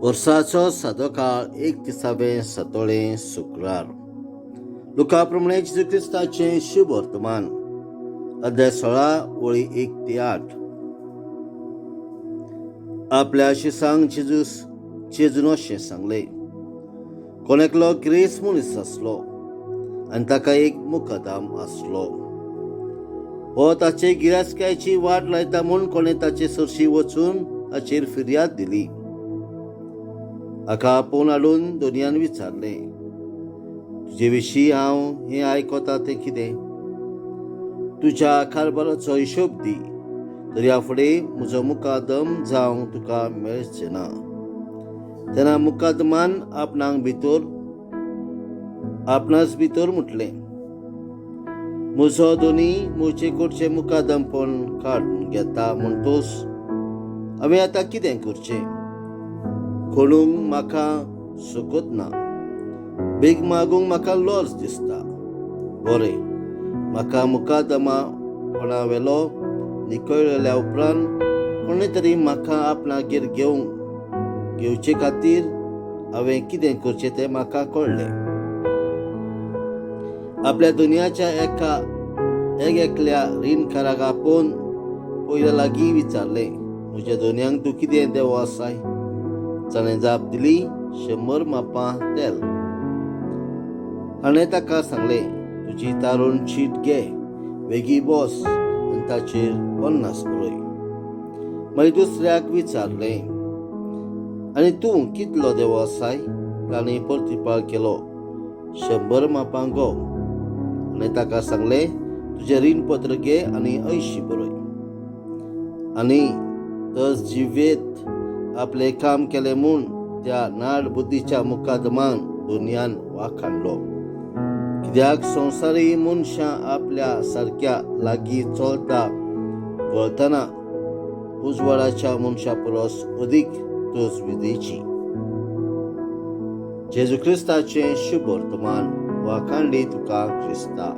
वर्साचो सादो काळ 31वें सतोळें शुक्रार. लुका प्रमाणे जेजू क्रिस्ताचें शुभ वर्तमान अध्याय 16 वळी 1 ते 8. आपल्या शिसांक जेजून अशें सांगलें. कोण एकलो गिरेस्त मनीस आसलो आनी ताका एक मुखादाम आसलो. हो ताचे गिरायस्काची वाट लायता म्हूण कोणें ताचे सरशी वचून ताचेर फिर्याद दिली. हाका आपोवन हाडून दोनयान विचारलें, तुजे विशीं हांव हें आयकतां तें कितें? तुज्या कारबाराचो हिशोब दी, तरी ह्या फुडें म्हजो मुखादम जावंक तुका मेळचें ना. तेन्ना मुखादमान आपणाच भितर म्हटलें, म्हजो दोनी मुळचे कडचे मुखादमपण काडून घेता म्हणटोस हांवें आतां कितें करचें? खणूंक म्हाका सोकत ना, भीक मागूंक म्हाका लॉज दिसता. बरें, म्हाका मुखादमापणा वेलो निकळयल्या उपरांत कोणें तरी म्हाका आपणागेर घेवचे खातीर हांवें कितें करचें तें म्हाका कळलें. आपल्या दुनियाच्या एकल्या रीणकाराक आपोवन पयल्या लागीं विचारलें, म्हज्या दोनयांक तूं कितें देवो आसाय? ताणें जाप दिली, 100 मापां तेल. हाणें ताका सांगलें, तुजी तारून शीट घे, वेगी बस आनी ताचेर 50 बरय. मागीर दुसऱ्याक विचारलें, आनी तूं कितलो देवो आसाय? ताणें प्रतिपाळ केलो, 100 मापां गो. हाणें ताका सांगलें, तुजें रीणपत्र घे आनी 80 बरय. आनी तस जिवेत आपलें काम केलें म्हूण त्या नाड बुद्धीच्या मुखादमान दोनयान वाखाणलो. कित्याक संवसारी मनशां आपल्या सारक्या लागीं चलता वळतना उजवाडाच्या मनशा परस अदीक तजवीजेची. जेजू क्रिस्ताचें शुभ वर्तमान. वाखाणली तुका क्रिस्ता.